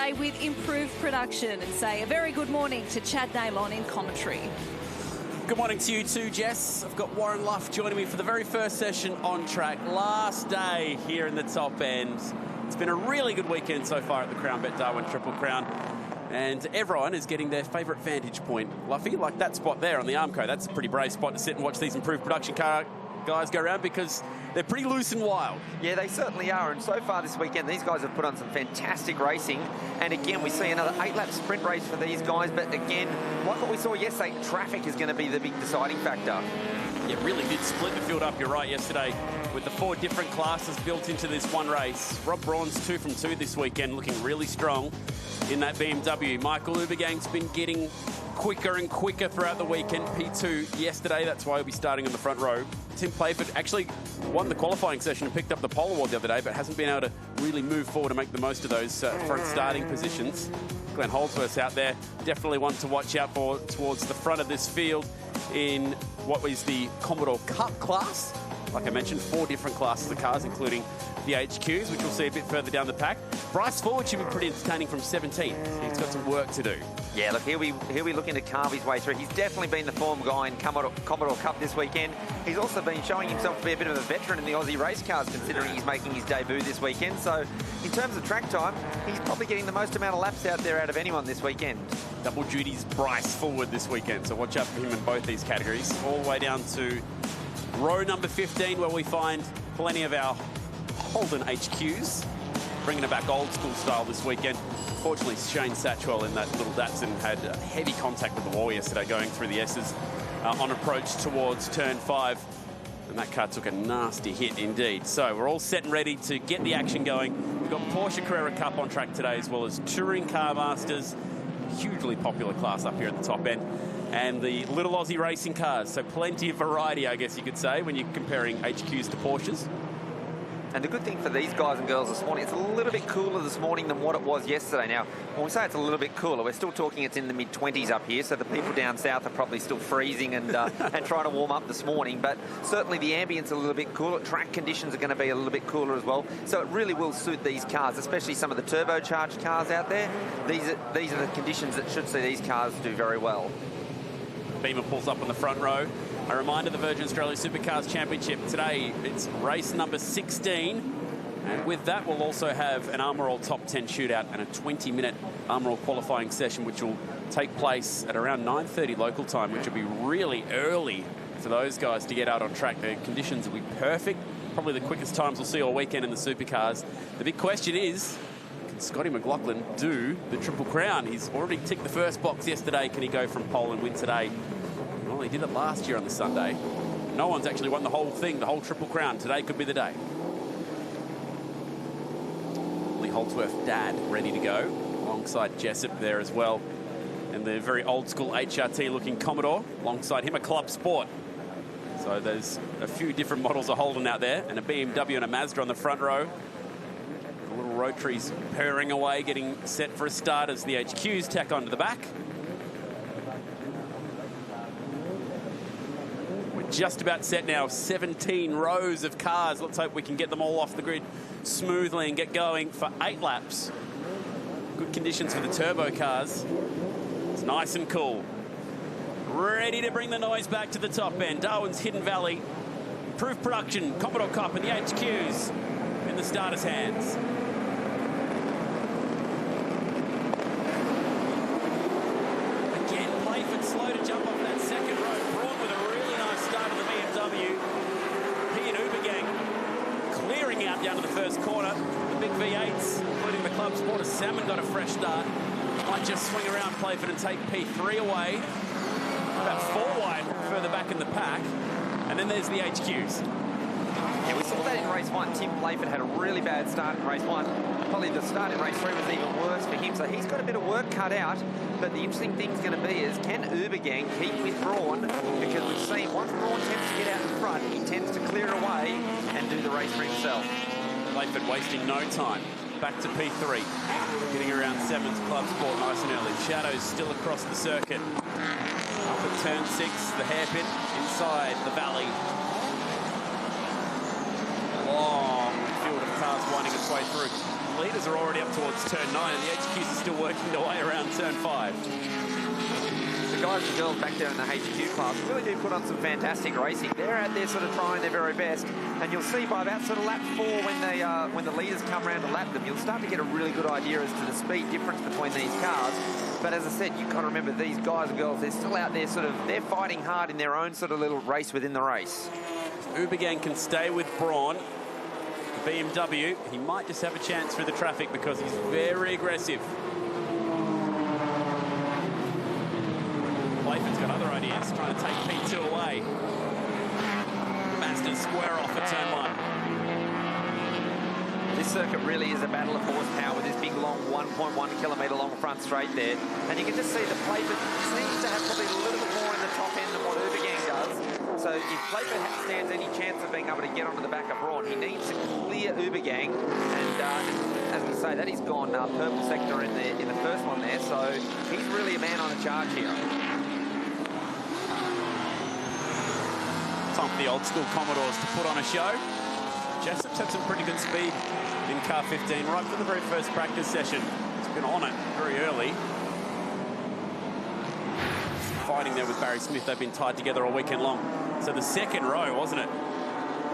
today with improved production and say a very good morning to Chad Naylon in commentary. Good morning to you too, Jess. I've got Warren Luff joining me for the very first session on track. Last day here in the top end. It's been a really good weekend so far at the CrownBet Darwin Triple Crown. And everyone is getting their favourite vantage point. Luffy, like that spot there on the Armco. That's a pretty brave spot to sit and watch these improved production car guys go around because they're pretty loose and wild. Yeah, they certainly are. And so far this weekend, these guys have put on some fantastic racing. And again, we see another 8-lap sprint race for these guys. But again, like what we saw yesterday, traffic is going to be the big deciding factor. Yeah, really did split the field up, you're right, yesterday with the 4 different classes built into this one race. Rob Braun's 2 from 2 this weekend, looking really strong in that BMW. Michael Ubergang's been getting quicker and quicker throughout the weekend. P2 yesterday, that's why he'll be starting in the front row. Tim Playford actually won the qualifying session and picked up the pole award the other day, but hasn't been able to really move forward and make the most of those front starting positions. Glenn Holdsworth's out there, definitely one to watch out for towards the front of this field in what is the Commodore Cup class. Like I mentioned, 4 different classes of cars, including the HQs, which we'll see a bit further down the pack. Bryce Ford should be pretty entertaining from 17. He's got some work to do. Yeah, look, he'll be looking to carve his way through. He's definitely been the form guy in Commodore Cup this weekend. He's also been showing himself to be a bit of a veteran in the Aussie race cars, considering he's making his debut this weekend. So, in terms of track time, he's probably getting the most amount of laps out there out of anyone this weekend. Double duties Bryce Ford this weekend, so watch out for him in both these categories. All the way down to row number 15, where we find plenty of our Holden HQs, bringing it back old school style this weekend. Fortunately, Shane Satchwell in that little Datsun had heavy contact with the wall yesterday going through the S's on approach towards turn 5. And that car took a nasty hit indeed. So we're all set and ready to get the action going. We've got Porsche Carrera Cup on track today, as well as Touring Car Masters, hugely popular class up here at the top end, and the Little Aussie racing cars. So plenty of variety, I guess you could say, when you're comparing HQs to Porsches. And the good thing for these guys and girls this morning, it's a little bit cooler this morning than what it was yesterday. Now, when we say it's a little bit cooler, we're still talking it's in the mid-20s up here, so the people down south are probably still freezing and and trying to warm up this morning. But certainly the ambience a little bit cooler. Track conditions are going to be a little bit cooler as well. So it really will suit these cars, especially some of the turbocharged cars out there. These are the conditions that should see these cars do very well. Beamer pulls up on the front row. A reminder, the Virgin Australia Supercars Championship today, it's race number 16. And with that, we'll also have an Armour All Top 10 shootout and a 20-minute Armour All qualifying session, which will take place at around 9:30 local time, which will be really early for those guys to get out on track. The conditions will be perfect. Probably the quickest times we'll see all weekend in the Supercars. The big question is, can Scotty McLaughlin do the Triple Crown? He's already ticked the first box yesterday. Can he go from pole and win today? Well, he did it last year on the Sunday. No one's actually won the whole thing, the whole Triple Crown. Today could be the day. Lee Holdsworth, dad, ready to go, alongside Jessup there as well. And the very old school HRT-looking Commodore, alongside him a Club Sport. So there's a few different models of Holden out there, and a BMW and a Mazda on the front row. The little rotaries purring away, getting set for a start as the HQs tack onto the back. Just about set now, 17 rows of cars. Let's hope we can get them all off the grid smoothly and get going for 8 laps. Good conditions for the turbo cars. It's nice and cool. Ready to bring the noise back to the top end. Darwin's Hidden Valley. Improved production, Commodore Cup and the HQs in the starters' hands. Again, Playford slow to jump off that second row. Braun with a really nice start of the BMW. He and Ubergang clearing out down to the first corner. The big V8s, including the Club Sport, as Salmon got a fresh start. Might just swing around Playford and take P3 away. About 4 wide further back in the pack. And then there's the HQs. Yeah, we saw that in race 1. Tim Playford had a really bad start in race 1. Probably the start in race 3 was even worse for him. So he's got a bit of work cut out. But the interesting thing's going to be is, can Ubergang keep with Braun? Because we've seen once Braun tends to get out in front, he tends to clear away and do the race for himself. Playford wasting no time. Back to P3. Getting around 7's Club Sport nice and early. Shadows still across the circuit. Up at turn 6, the hairpin inside the valley. Long field of cars cars winding its way through. Leaders are already up towards turn 9, and the HQs are still working their way around turn 5. The guys and girls back there in the HQ class really do put on some fantastic racing. They're out there sort of trying their very best, and you'll see by about sort of lap 4 when the leaders come around to lap them, you'll start to get a really good idea as to the speed difference between these cars. But as I said, you've got to remember these guys and girls, they're still out there they're fighting hard in their own sort of little race within the race. Ubergang can stay with Braun. The BMW, he might just have a chance through the traffic because he's very aggressive. Playford's got other ideas, trying to take P2 away. Mazda square off at turn 1. This circuit really is a battle of horsepower with this big, long, 1.1 kilometre long front straight there. And you can just see the Playford seems to have probably a little bit more in the top end than what Ubergang does. So if Playford stands any chance of being able to get onto the back of Braun, he needs to clear Ubergang. And as we say, that he's gone purple sector in the first one there. So he's really a man on a charge here. Time for the old school Commodores to put on a show. Jessop's had some pretty good speed in car 15 right from the very first practice session. He's been on it very early. Fighting there with Barry Smith. They've been tied together all weekend long. So the second row, wasn't it?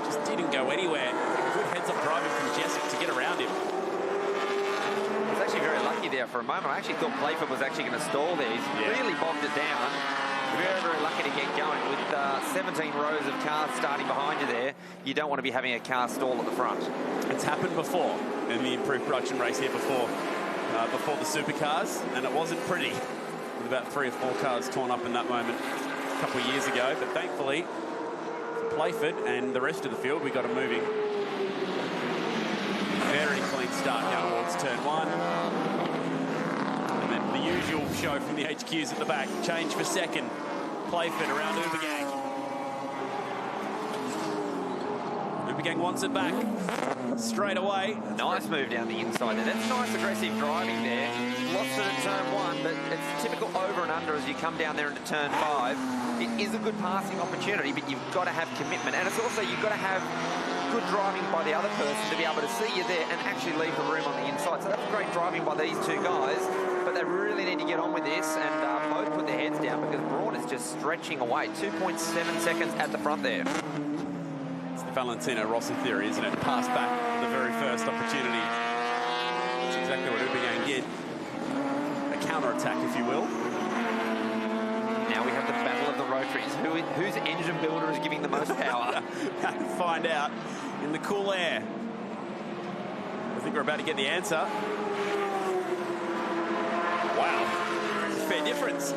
Just didn't go anywhere. Good heads-up driving from Jessop to get around him. I was actually very lucky there for a moment. I actually thought Playford was actually going to stall there. He's really bogged it down. Very, very lucky to get going. With 17 rows of cars starting behind you there, you don't want to be having a car stall at the front. It's happened before in the improved production race here before the supercars, and it wasn't pretty. With about 3 or 4 cars torn up in that moment a couple of years ago. But thankfully, for Playford and the rest of the field, we got them moving. Very clean start down towards turn 1. And then the usual show from the HQs at the back. Change for second. Playford around Ubergang. Ubergang wants it back. Straight away. Nice move down the inside there. That's nice aggressive driving there. Lost it at turn 1, but it's typical over and under as you come down there into turn 5. It is a good passing opportunity, but you've got to have commitment. And it's also, you've got to have good driving by the other person to be able to see you there and actually leave the room on the inside. So that's great driving by these two guys, but they really need to get on with this and both put their heads down because Braun is just stretching away. 2.7 seconds at the front there. Valentino Rossi theory, isn't it? Pass back the very first opportunity. That's exactly what Ubergang did. A counter-attack, if you will. Now we have the battle of the rotaries. Whose engine builder is giving the most power? Find out in the cool air. I think we're about to get the answer. Wow. Fair difference.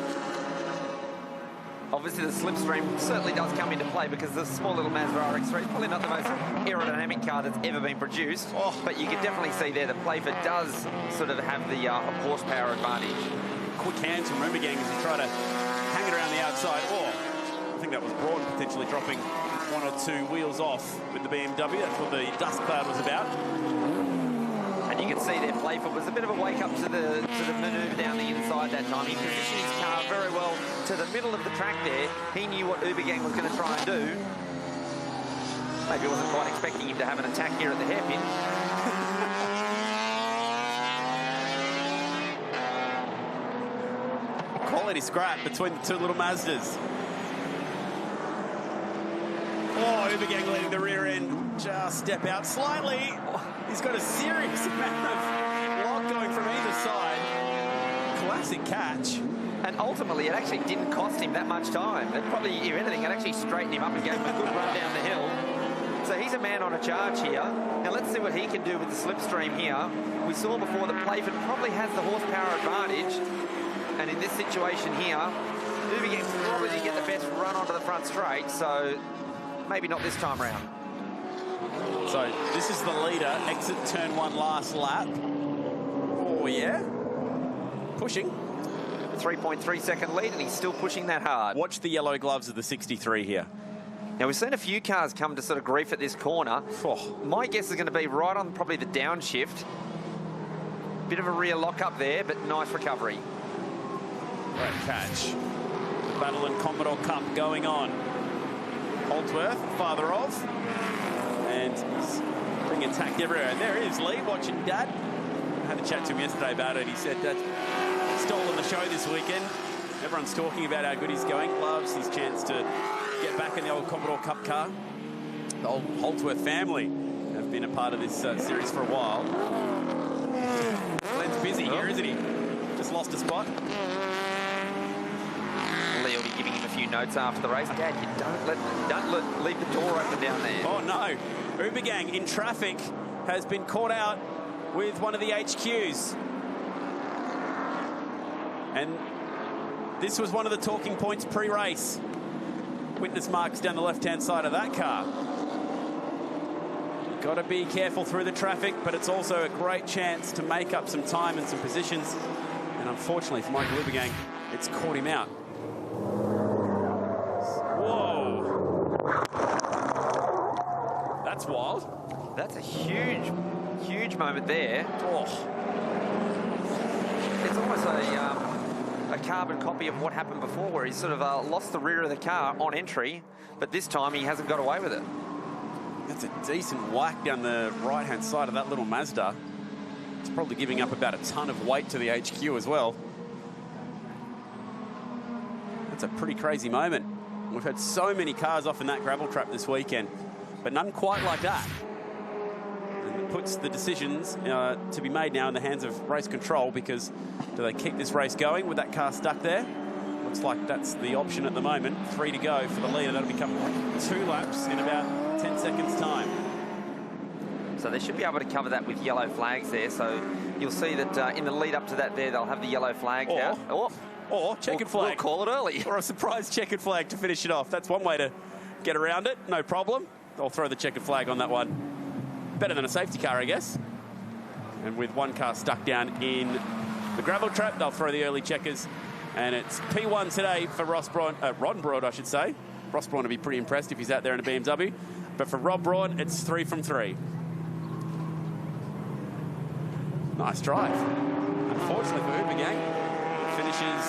Obviously, the slipstream certainly does come into play because the small little Mazda RX-3 is probably not the most aerodynamic car that's ever been produced. But you can definitely see there that Playford does sort of have the horsepower advantage. Quick hands from Ubergang as he tried to hang it around the outside. I think that was Braun potentially dropping 1 or 2 wheels off with the BMW. That's what the dust cloud was about. And you can see there Playford was a bit of a wake-up to the manoeuvre down the inside that time. He positioned his car very well to the middle of the track there. He knew what Ubergang was going to try and do. Maybe wasn't quite expecting him to have an attack here at the hairpin. Quality scrap between the 2 little Mazdas. Ubergang letting the rear end just step out slightly. He's got a serious amount of lock going from either side. Classic catch. And ultimately, it actually didn't cost him that much time. It probably, if anything, it actually straightened him up and gave him a good run down the hill. So he's a man on a charge here. Now let's see what he can do with the slipstream here. We saw before that Playford probably has the horsepower advantage. And in this situation here, Ubergang probably didn't get the best run onto the front straight. So maybe not this time round. So this is the leader, exit turn 1 last lap. Oh yeah, pushing. 3.3 second lead and he's still pushing that hard. Watch the yellow gloves of the 63 here. Now we've seen a few cars come to sort of grief at this corner. My guess is going to be right on probably the downshift. Bit of a rear lock up there, but nice recovery. Great catch. The Battle and Commodore Cup going on. Holdsworth, father of. And he's being attacked everywhere. And there is Lee watching Dad. I had a chat to him yesterday about it. He said Dad's stolen the show this weekend. Everyone's talking about how good he's going. Loves his chance to get back in the old Commodore Cup car. The old Holdsworth family have been a part of this series for a while. Glenn's busy here, isn't he? Just lost a spot. Lee will be giving him a few notes after the race. Dad, you don't leave the door open down there. Oh no, Ubergang in traffic has been caught out with one of the HQs. And this was one of the talking points pre-race. Witness marks down the left-hand side of that car. Got to be careful through the traffic, but it's also a great chance to make up some time and some positions. And unfortunately for Michael Ubergang, it's caught him out. Whoa. That's wild. That's a huge, huge moment there. Oh. It's almost a carbon copy of what happened before, where he sort of lost the rear of the car on entry, but this time he hasn't got away with it. That's a decent whack down the right-hand side of that little Mazda. It's probably giving up about a ton of weight to the HQ as well. That's a pretty crazy moment. We've had so many cars off in that gravel trap this weekend, but none quite like that. And it puts the decisions to be made now in the hands of race control, because do they keep this race going with that car stuck there? Looks like that's the option at the moment. 3 to go for the leader. That'll become 2 laps in about 10 seconds time. So they should be able to cover that with yellow flags there. So you'll see that in the lead up to that there, they'll have the yellow flag out. Or checkered flag. We'll call it early. Or a surprise checkered flag to finish it off. That's one way to get around it. No problem. They'll throw the checkered flag on that one. Better than a safety car, I guess. And with one car stuck down in the gravel trap, they'll throw the early checkers. And it's P1 today for Ron Broad, I should say. Ross Brawn would be pretty impressed if he's out there in a BMW. But for Rob Braun, it's 3 from 3. Nice drive. Unfortunately for Ubergang, finishes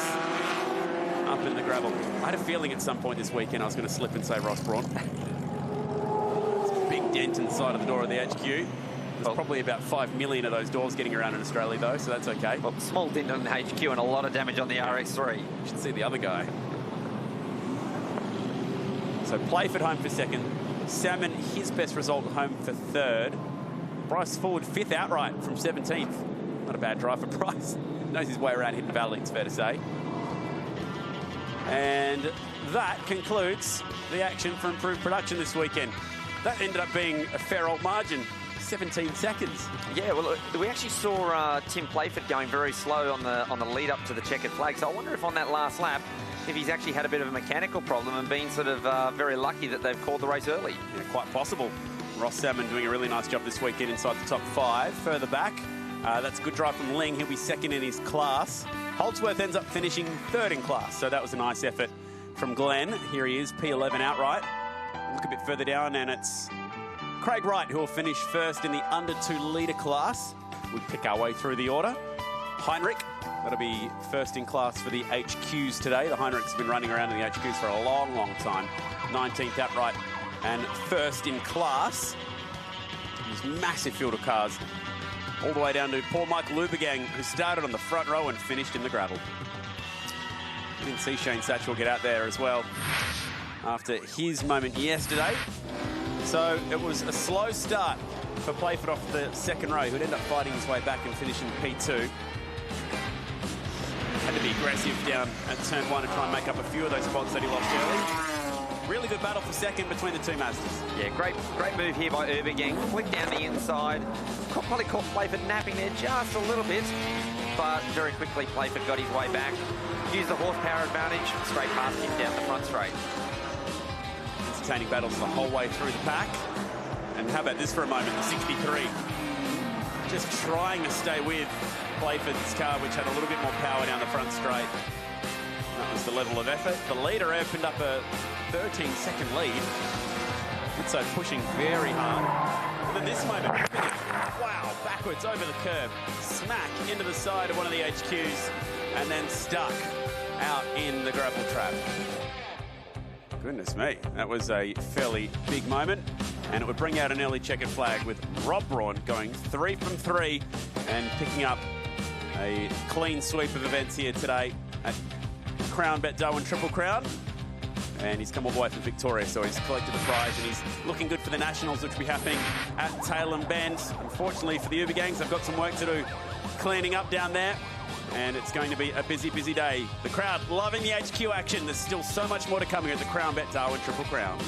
up in the gravel. I had a feeling at some point this weekend I was going to slip and say Ross Brawn. It's a big dent in the side of the door of the HQ. There's probably about 5 million of those doors getting around in Australia, though, so that's okay. Well, small dent on the HQ and a lot of damage on the RX3. You should see the other guy. So Playford home for second. Salmon, his best result at home for third. Bryce Ford, 5th outright from 17th. Not a bad drive for Bryce. Knows his way around Hidden Valley, it's fair to say. And that concludes the action for improved production this weekend. That ended up being a fair old margin. 17 seconds. Yeah, well, we actually saw Tim Playford going very slow on the lead up to the checkered flag. So I wonder if on that last lap, if he's actually had a bit of a mechanical problem and been sort of very lucky that they've called the race early. Yeah, quite possible. Ross Salmon doing a really nice job this weekend inside the top 5. Further back, that's a good drive from Ling. He'll be second in his class. Holdsworth ends up finishing 3rd in class. So that was a nice effort from Glenn. Here he is, P11 outright. Look a bit further down and it's Craig Wright, who will finish 1st in the under 2 litre class. We pick our way through the order. Heinrich, that'll be 1st in class for the HQs today. The Heinrichs have been running around in the HQs for a long, long time. 19th outright and 1st in class. This massive field of cars. All the way down to poor Michael Ubergang, who started on the front row and finished in the gravel. We didn't see Shane Satchell get out there as well after his moment yesterday. So it was a slow start for Playford off the second row, who'd end up fighting his way back and finishing P2. Had to be aggressive down at turn 1 and try and make up a few of those spots that he lost early. Really good battle for second between the two Mazdas. Yeah, great move here by Ubergang. Flicked down the inside. Probably caught Playford napping there just a little bit, but very quickly Playford got his way back. Used the horsepower advantage, straight past him down the front straight. Entertaining battles the whole way through the pack. And how about this for a moment, the 63. Just trying to stay with Playford's car, which had a little bit more power down the front straight. That was the level of effort. The leader opened up a 13-second lead. Itso pushing very hard. And then this moment, wow, backwards over the curb, smack into the side of one of the HQs, and then stuck out in the gravel trap. Goodness me, that was a fairly big moment. And it would bring out an early checkered flag with Rob Braun going 3 from 3 and picking up a clean sweep of events here today at Crown Bet Darwin Triple Crown. And he's come all the way from Victoria, so he's collected the prize and he's looking good for the Nationals, which will be happening at Tailem Bend. Unfortunately for the Uber gangs, they've got some work to do cleaning up down there, and it's going to be a busy, busy day. The crowd loving the HQ action. There's still so much more to come here at the Crown Bet Darwin Triple Crown.